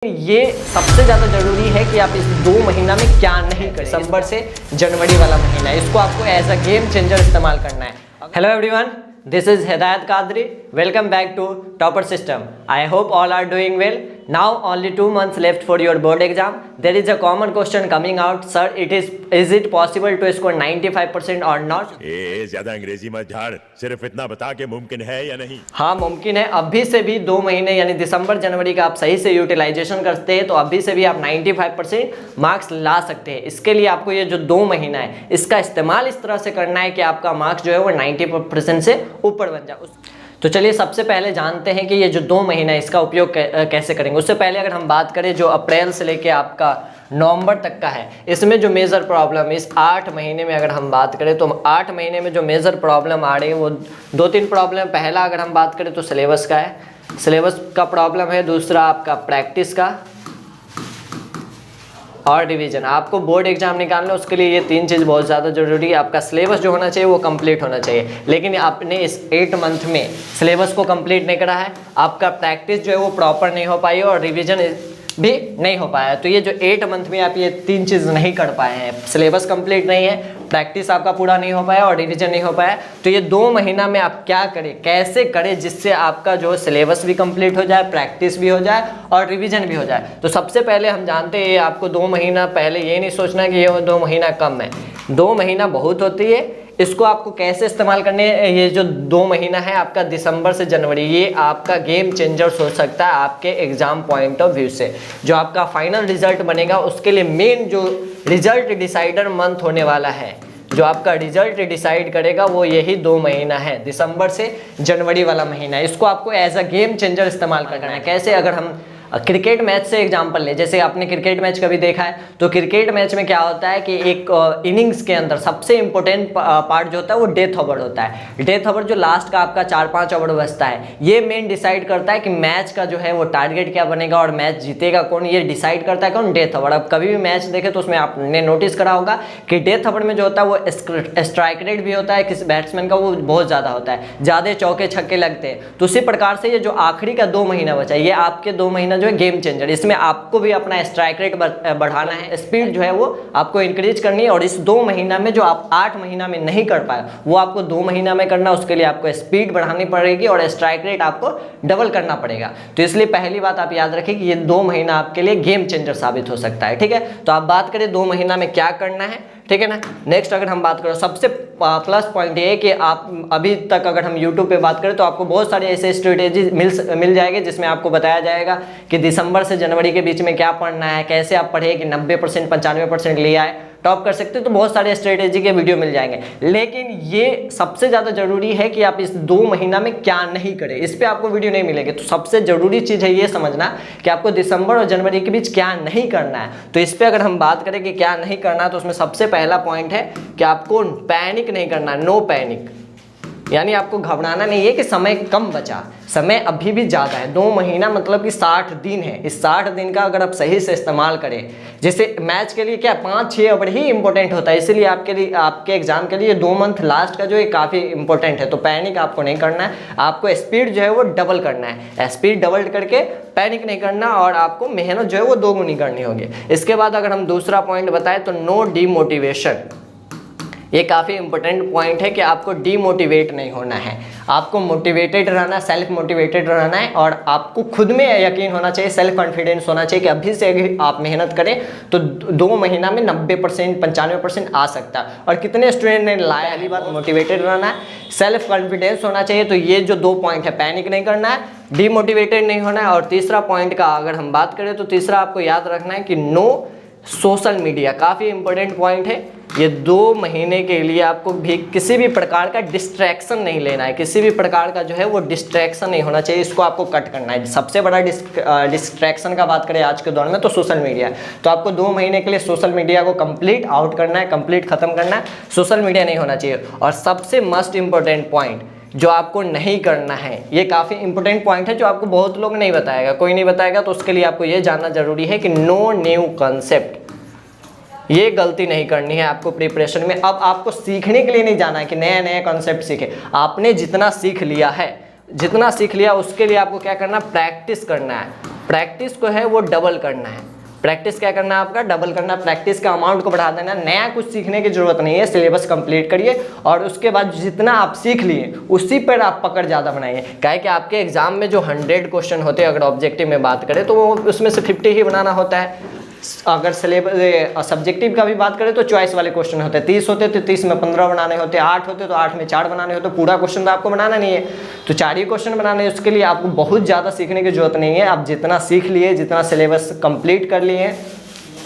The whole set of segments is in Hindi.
ये सबसे ज़्यादा ज़रूरी है कि आप इस 2 महीना में क्या नहीं करें। दिसंबर से जनवरी वाला महीना है, इसको आपको एज अ गेम चेंजर इस्तेमाल करना है। Hello everyone, this is Hidayat Qadri. Welcome back to topper system. I hope all are doing well. Now only 2 months left for your board exam. There is a common question coming out, sir. Is it possible to score 95% or not? ज्यादा अंग्रेजी मत झाड़, सिर्फ इतना बता के मुमकिन है या नहीं। हाँ मुमकिन है। अभी से भी 2 महीने यानी दिसंबर जनवरी का आप सही से यूटिलाइजेशन करते हैं तो अभी से भी आप 95% मार्क्स ला सकते हैं। इसके लिए आपको ये जो 2 महीना है इसका इस्तेमाल इस तरह से करना है कि आपका मार्क्स जो है वो 90% से ऊपर बन जाए। तो चलिए सबसे पहले जानते हैं कि ये जो 2 महीना है इसका उपयोग कैसे करेंगे। उससे पहले अगर हम बात करें जो अप्रैल से लेके आपका नवंबर तक का है, इसमें जो मेजर प्रॉब्लम इस 8 महीने में अगर हम बात करें तो 8 महीने में जो मेजर प्रॉब्लम आ रही है वो 2-3 प्रॉब्लम। पहला अगर हम बात करें तो सिलेबस का है, सिलेबस का प्रॉब्लम है। दूसरा आपका प्रैक्टिस का और रिवीजन। आपको बोर्ड एग्जाम निकालना है उसके लिए ये 3 चीज़ बहुत ज़्यादा जरूरी है। आपका सिलेबस जो होना चाहिए वो कंप्लीट होना चाहिए, लेकिन आपने इस 8 मंथ में सिलेबस को कंप्लीट नहीं करा है, आपका प्रैक्टिस जो है वो प्रॉपर नहीं हो पाई और रिवीजन भी नहीं हो पाया। तो ये जो 8 मंथ में आप ये 3 चीज़ नहीं कर पाए हैं, सिलेबस कंप्लीट नहीं है, प्रैक्टिस आपका पूरा नहीं हो पाया और रिवीजन नहीं हो पाया, तो ये 2 महीना में आप क्या करें, कैसे करें जिससे आपका जो सिलेबस भी कंप्लीट हो जाए, प्रैक्टिस भी हो जाए और रिवीजन भी हो जाए। तो सबसे पहले हम जानते हैं आपको 2 महीना पहले ये नहीं सोचना कि ये 2 महीना कम है, 2 महीना बहुत होती है। इसको आपको कैसे इस्तेमाल करने है, ये जो 2 महीना है आपका दिसंबर से जनवरी, ये आपका गेम चेंजर हो सकता है आपके एग्जाम पॉइंट ऑफ व्यू से। जो आपका फाइनल रिजल्ट बनेगा उसके लिए मेन जो रिजल्ट डिसाइडर मंथ होने वाला है, जो आपका रिजल्ट डिसाइड करेगा वो यही 2 महीना है, दिसंबर से जनवरी वाला महीना है। इसको आपको एज अ गेम चेंजर इस्तेमाल करना है। कैसे, अगर हम क्रिकेट मैच से एग्जांपल ले, जैसे आपने क्रिकेट मैच कभी देखा है तो क्रिकेट मैच में क्या होता है कि एक इनिंग्स के अंदर सबसे इंपॉर्टेंट पार्ट जो होता है वो डेथ ओवर होता है। डेथ ओवर जो लास्ट का आपका 4-5 ओवर बचता है, ये मेन डिसाइड करता है कि मैच का जो है वो टारगेट क्या बनेगा और मैच जीतेगा कौन, ये डिसाइड करता है कौन, डेथ ओवर। अब कभी भी मैच देखे तो उसमें आपने नोटिस करा होगा कि डेथ ओवर में जो होता है वो स्ट्राइक रेट भी होता है किसी बैट्समैन का, वो बहुत ज़्यादा होता है, ज़्यादा चौके छक्के लगते हैं। तो उसी प्रकार से ये जो आखिरी का 2 महीना बचा है, ये आपके 2 महीना जो है गेम चेंजर। इसमें आपको भी अपना स्ट्राइक रेट बढ़ाना है, स्पीड जो है वो आपको इंक्रीज करनी है और इस 2 महीना में जो आप 8 महीना में नहीं कर पाए वो आपको 2 महीना में करना। उसके लिए आपको स्पीड बढ़ानी पड़ेगी और स्ट्राइक रेट आपको डबल करना पड़ेगा। तो इसलिए पहली बात आप याद रखिए कि ये 2 महीना आपके लिए गेम चेंजर साबित हो सकता है। ठीक है, तो आप बात करें 2 महीना में क्या करना है, ठीक है ना। नेक्स्ट अगर हम बात करें, सबसे प्लस पॉइंट ये है कि आप अभी तक अगर हम YouTube पे बात करें तो आपको बहुत सारे ऐसे स्ट्रेटेजी मिल जाएंगे जिसमें आपको बताया जाएगा कि दिसंबर से जनवरी के बीच में क्या पढ़ना है, कैसे आप पढ़े कि 90% 95% ले आए, टॉप कर सकते हो। तो बहुत सारे स्ट्रेटेजी के वीडियो मिल जाएंगे, लेकिन ये सबसे ज़्यादा जरूरी है कि आप इस 2 महीना में क्या नहीं करें, इस पर आपको वीडियो नहीं मिलेगी। तो सबसे जरूरी चीज़ है ये समझना कि आपको दिसंबर और जनवरी के बीच क्या नहीं करना है। तो इस पर अगर हम बात करें कि क्या नहीं करना है तो उसमें सबसे पहला पॉइंट है कि आपको पैनिक नहीं करना, नो पैनिक। यानी आपको घबराना नहीं है कि समय कम बचा, समय अभी भी ज़्यादा है। 2 महीना मतलब कि 60 दिन है, इस 60 दिन का अगर आप सही से इस्तेमाल करें, जैसे मैच के लिए क्या 5-6 ओवर ही इंपॉर्टेंट होता है, इसीलिए आपके लिए आपके एग्जाम के लिए 2 मंथ लास्ट का जो है काफ़ी इंपॉर्टेंट है। तो पैनिक आपको नहीं करना है, आपको स्पीड जो है वो डबल करना है, स्पीड डबल करके पैनिक नहीं करना और आपको मेहनत जो है वो 2 गुनी करनी होगी। इसके बाद अगर हम दूसरा पॉइंट बताएं तो नो डीमोटिवेशन। ये काफ़ी इंपॉर्टेंट पॉइंट है कि आपको डीमोटिवेट नहीं होना है, आपको मोटिवेटेड रहना, सेल्फ मोटिवेटेड रहना है और आपको खुद में यकीन होना चाहिए, सेल्फ कॉन्फिडेंस होना चाहिए कि अभी से अगर आप मेहनत करें तो 2 महीना में 90% 95% आ सकता है। और कितने स्टूडेंट ने लाया, पहली बात मोटिवेटेड रहना है, सेल्फ कॉन्फिडेंस होना चाहिए। तो ये जो 2 पॉइंट है, पैनिक नहीं करना है, डीमोटिवेटेड नहीं होना है। और तीसरा पॉइंट का अगर हम बात करें तो तीसरा आपको याद रखना है कि नो सोशल मीडिया, काफ़ी इंपॉर्टेंट पॉइंट है। ये 2 महीने के लिए आपको भी किसी भी प्रकार का डिस्ट्रैक्शन नहीं लेना है, किसी भी प्रकार का जो है वो डिस्ट्रैक्शन नहीं होना चाहिए, इसको आपको कट करना है। सबसे बड़ा डिस्ट्रैक्शन का बात करें आज के दौर में तो सोशल मीडिया। तो आपको 2 महीने के लिए सोशल मीडिया को कंप्लीट आउट करना है, कंप्लीट खत्म करना है, सोशल मीडिया नहीं होना चाहिए। और सबसे मोस्ट इंपॉर्टेंट पॉइंट जो आपको नहीं करना है, ये काफ़ी इंपॉर्टेंट पॉइंट है जो आपको बहुत लोग नहीं बताएगा, कोई नहीं बताएगा, तो उसके लिए आपको ये जानना जरूरी है कि नो न्यू कॉन्सेप्ट। ये गलती नहीं करनी है आपको प्रिपरेशन में। अब आपको सीखने के लिए नहीं जाना है कि नया नया कॉन्सेप्ट सीखे, आपने जितना सीख लिया है, जितना सीख लिया उसके लिए आपको क्या करना है, प्रैक्टिस करना है। प्रैक्टिस को है वो डबल करना है। प्रैक्टिस क्या करना है आपका, डबल करना, प्रैक्टिस का अमाउंट को बढ़ा देना, नया कुछ सीखने की जरूरत नहीं है, सिलेबस कंप्लीट करिए और उसके बाद जितना आप सीख लिए उसी पर आप पकड़ ज़्यादा बनाइए। क्या है कि आपके एग्जाम में जो 100 क्वेश्चन होते हैं, अगर ऑब्जेक्टिव में बात करें तो वो उसमें से 50 ही बनाना होता है। अगर सिलेबस सब्जेक्टिव का भी बात करें तो चॉइस वाले क्वेश्चन होते हैं, 30 होते तो 30 में 15 बनाने होते, 8 होते तो 8 में 4 बनाने होते, पूरा क्वेश्चन तो आपको बनाना नहीं है, तो 4 ही क्वेश्चन बनाने हैं। उसके लिए आपको बहुत ज़्यादा सीखने की जरूरत नहीं है, आप जितना सीख लिए, जितना सिलेबस कंप्लीट कर लिए,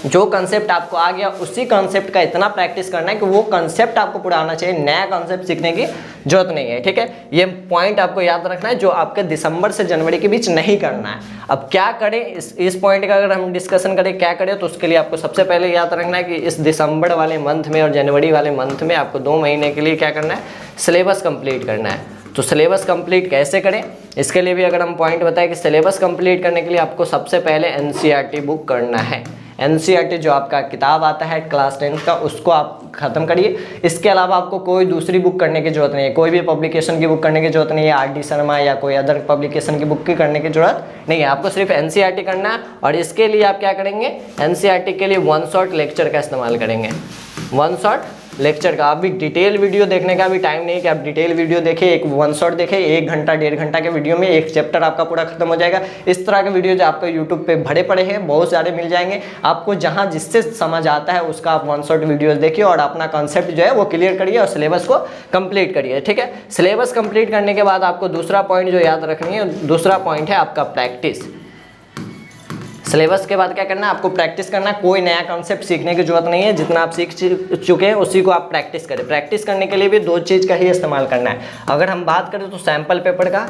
जो कंसेप्ट आपको आ गया उसी कंसेप्ट का इतना प्रैक्टिस करना है कि वो कंसेप्ट आपको पूरा आना चाहिए, नया कंसेप्ट सीखने की जरूरत नहीं है। ठीक है, ये पॉइंट आपको याद रखना है जो आपके दिसंबर से जनवरी के बीच नहीं करना है। अब क्या करें, इस पॉइंट का अगर हम डिस्कशन करें क्या करें, तो उसके लिए आपको सबसे पहले याद रखना है कि इस दिसंबर वाले मंथ में और जनवरी वाले मंथ में आपको 2 महीने के लिए क्या करना है, सिलेबस कंप्लीट करना है। तो सिलेबस कंप्लीट कैसे करें, इसके लिए भी अगर हम पॉइंट बताएं कि सिलेबस कंप्लीट करने के लिए आपको सबसे पहले एनसीईआरटी बुक करना है। एनसीईआरटी जो आपका किताब आता है क्लास 10 का, उसको आप ख़त्म करिए। इसके अलावा आपको कोई दूसरी बुक करने की जरूरत नहीं है, कोई भी पब्लिकेशन की बुक करने की जरूरत नहीं है, आर.डी. शर्मा या कोई अदर पब्लिकेशन की बुक की करने की जरूरत नहीं है, आपको सिर्फ एनसीईआरटी करना है। और इसके लिए आप क्या करेंगे, एनसीईआरटी के लिए 1 शॉट लेक्चर का इस्तेमाल करेंगे। 1 शॉट लेक्चर का, अभी डिटेल वीडियो देखने का भी टाइम नहीं है कि आप डिटेल वीडियो देखें, एक 1 शॉट देखें, 1 घंटा 1.5 घंटा के वीडियो में एक चैप्टर आपका पूरा खत्म हो जाएगा। इस तरह के वीडियो जो आपको यूट्यूब पे भरे पड़े हैं, बहुत सारे मिल जाएंगे आपको, जहां जिससे समझ आता है उसका आप 1 शॉट वीडियोस देखिए और अपना कॉन्सेप्ट जो है वो क्लियर करिए और सिलेबस को कंप्लीट करिए। ठीक है, सिलेबस कंप्लीट करने के बाद आपको दूसरा पॉइंट जो याद रखनी है, दूसरा पॉइंट है आपका प्रैक्टिस। सिलेबस के बाद क्या करना है, आपको प्रैक्टिस करना है, कोई नया कॉन्सेप्ट सीखने की जरूरत नहीं है, जितना आप सीख चुके हैं उसी को आप प्रैक्टिस करें। प्रैक्टिस करने के लिए भी 2 चीज़ का ही इस्तेमाल करना है। अगर हम बात करें तो सैम्पल पेपर का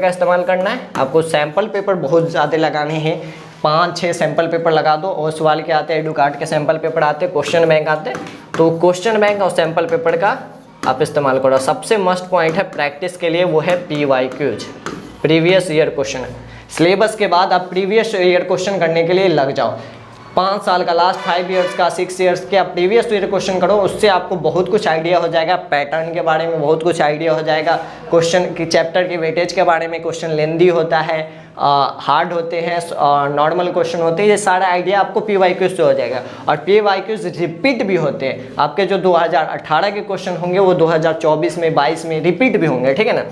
इस्तेमाल करना है। आपको सैम्पल पेपर बहुत ज़्यादा लगाने हैं, 5-6 सैम्पल पेपर लगा दो। और सवाल के आते हैं, एडुकार्ट के सैम्पल पेपर आते हैं, क्वेश्चन बैंक आते हैं, तो क्वेश्चन बैंक और सैम्पल पेपर का आप इस्तेमाल करो। सबसे मस्ट पॉइंट है प्रैक्टिस के लिए, वो है PYQs, previous year question. Syllabus के बाद आप प्रीवियस ईयर क्वेश्चन करने के लिए लग जाओ। 5 साल का, लास्ट 5 ईयर्स का, 6 ईयर्स के आप प्रीवियस ईयर क्वेश्चन करो, उससे आपको बहुत कुछ आइडिया हो जाएगा, पैटर्न के बारे में बहुत कुछ आइडिया हो जाएगा, क्वेश्चन की चैप्टर की वेटेज के बारे में, क्वेश्चन लेंदी होता है, हार्ड होते हैं, नॉर्मल क्वेश्चन होते हैं, ये सारा आइडिया आपको PYQs से हो जाएगा। और PYQs रिपीट भी होते हैं, आपके जो 2018 के क्वेश्चन होंगे वो 2024 में, 22 में रिपीट भी होंगे। ठीक है ना,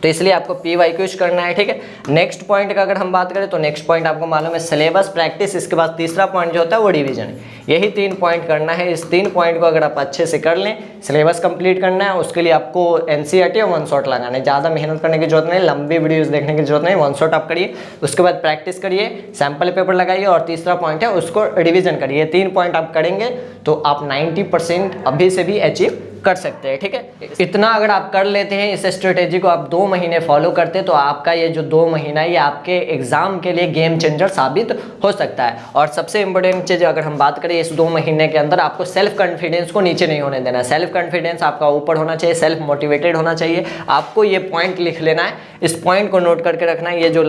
तो इसलिए आपको PYQs करना है। ठीक है, नेक्स्ट पॉइंट का अगर हम बात करें तो नेक्स्ट पॉइंट आपको मालूम है सिलेबस, प्रैक्टिस, इसके बाद तीसरा पॉइंट जो होता है वो रिवीजन। यही 3 पॉइंट करना है। इस 3 पॉइंट को अगर आप अच्छे से कर लें, सिलेबस कंप्लीट करना है, उसके लिए आपको एनसीईआरटी और 1 शॉट लगाना है। ज़्यादा मेहनत करने की जरूरत नहीं, लंबी वीडियोस देखने की जरूरत नहीं, 1 शॉट आप करिए, उसके बाद प्रैक्टिस करिए, सैम्पल पेपर लगाइए और तीसरा पॉइंट है उसको रिविजन करिए। 3 पॉइंट आप करेंगे तो आप 90% अभी से भी अचीव कर सकते हैं। ठीक है, इतना अगर आप कर लेते हैं, इस स्ट्रेटेजी को आप 2 महीने फॉलो करते हैं, तो आपका ये जो 2 महीना ये आपके एग्जाम के लिए गेम चेंजर साबित हो सकता है। और सबसे इंपॉर्टेंट चीज़ अगर हम बात करें, इस 2 महीने के अंदर आपको सेल्फ कॉन्फिडेंस को नीचे नहीं होने देना है। सेल्फ कॉन्फिडेंस आपका ऊपर होना चाहिए, सेल्फ मोटिवेटेड होना चाहिए। आपको ये पॉइंट लिख लेना है, इस पॉइंट को नोट करके रखना है। ये जो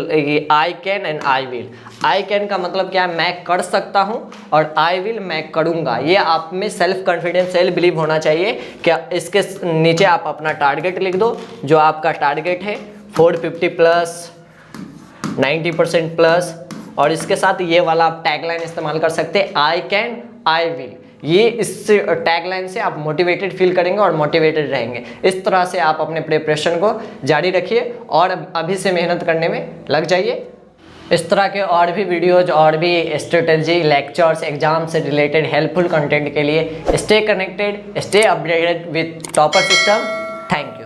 I can and I will, I can का मतलब क्या है, मैं कर सकता हूँ, और आई विल मैं करूँगा। ये आप में सेल्फ कॉन्फिडेंस, सेल्फ बिलीव होना चाहिए। क्या इसके नीचे आप अपना टारगेट लिख दो, जो आपका टारगेट है 450 प्लस, 90% प्लस, और इसके साथ ये वाला आप टैगलाइन इस्तेमाल कर सकते हैं, आई कैन आई विल। ये इस टैगलाइन से आप मोटिवेटेड फील करेंगे और मोटिवेटेड रहेंगे। इस तरह से आप अपने प्रिपरेशन को जारी रखिए और अभी से मेहनत करने में लग जाइए। इस तरह के और भी वीडियोज और भी स्ट्रेटजी, लेक्चर्स, एग्जाम से रिलेटेड हेल्पफुल कंटेंट के लिए stay connected, stay updated with topper system. Thank you.